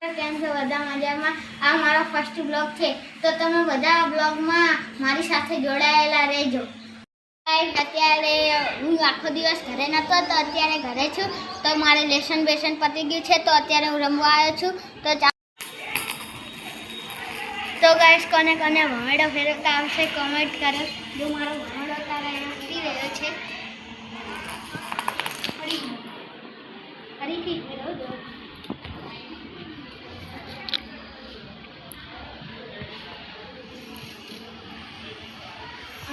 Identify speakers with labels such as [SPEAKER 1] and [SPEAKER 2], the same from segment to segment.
[SPEAKER 1] કેમ છો બધા મજામાં? આ મારો ફર્સ્ટ બ્લોગ છે, તો તમે બધા બ્લોગમાં મારી સાથે જોડાયેલા રહેજો. અત્યારે હું આખો દિવસ ઘરે નહોતો, તો અત્યારે ઘરે છું. તો મારે લેસન બેસન પતી ગયું છે, તો અત્યારે હું રમવા આવ્યો છું. તો ગાઈસ, કોને કોને ભમેડો ફેરવતા આવશે કોમેન્ટ કરો. જો મારો ભમેડો તારે ફરી રહ્યો છે, ફરીથી ફેરવજો.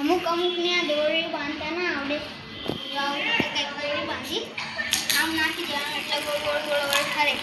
[SPEAKER 1] અમુકને આ દોરડી બાંધતા ના આવડે, કંઈક દોરડી બાંધી આમ નાખી દેવાનું એટલે ગોળ ગોળ ગોળ ગોળ ફરે.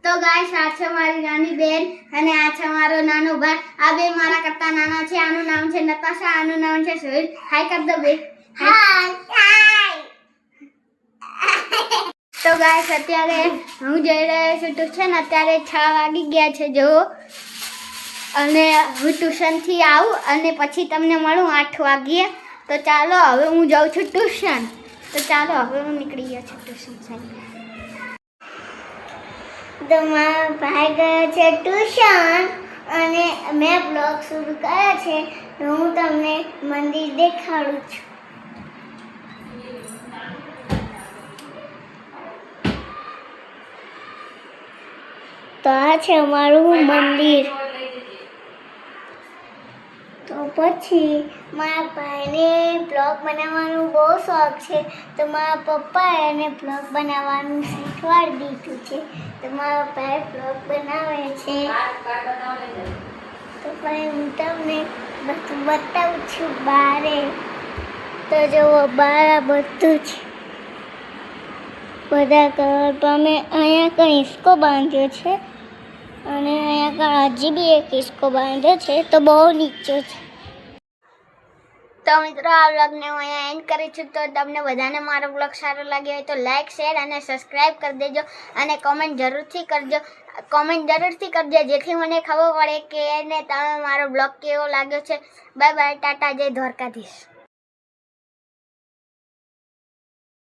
[SPEAKER 1] તો ગાઈસ, આ છે મારી નાની બેન અને આ છે મારો નાનો ભાઈ. આ બે મારા કરતા નાના છે. આનું નામ છે નતાશા, આનું નામ છે સોહિલ. હાય કર દો બે. હાય. તો ગાઈસ, અત્યારે હું જઈ રહ્યો છું ટ્યુશન. અત્યારે 6 વાગી ગયા છે જો, અને હું ટ્યુશનથી આવું અને પછી તમને મળું 8 વાગ્યે. તો ચાલો, હવે હું જાઉં છું ટ્યુશન. તો ચાલો, હવે હું નીકળી ગયો છું ટ્યુશન સાઈડ. તો મારો ભાઈ ગયો છે ટ્યુશન અને મેં બ્લોગ શરૂ કર્યો છે. તો હું તમને મંદિર દેખાડું છું. તો આ છે અમારું મંદિર. તો પછી મારા ભાઈને બ્લોગ બનાવવાનું બહુ શોખ છે, તો મારા પપ્પાએ એને બ્લોગ બનાવવાનું શીખવાડી દીધું છે. તો મારા ભાઈ બ્લોગ બનાવે છે. તો ભાઈ, હું તમને બધું બતાવું છું બારે. તો જુઓ, બાર બધું છે, બધા કલર. તો અમે અહીંયા કંઈ હિસકો બાંધ્યો છે અને અહીંયા હજી બી એક હિસકો બાંધ્યો છે. તો બહુ નીચો છે. તો મિત્રો, આ બ્લોગને હું અહીંયા એન્ડ કરી છું. તો તમને બધાને મારો બ્લોગ સારો લાગ્યો હોય તો લાઈક, શેર અને સબસ્ક્રાઈબ કરી દેજો અને કોમેન્ટ જરૂરથી કરજો. જેથી મને ખબર પડે કે એને તમે મારો બ્લોગ કેવો લાગ્યો છે. બાય બાય, ટાટા, જય દ્વારકાધીશ.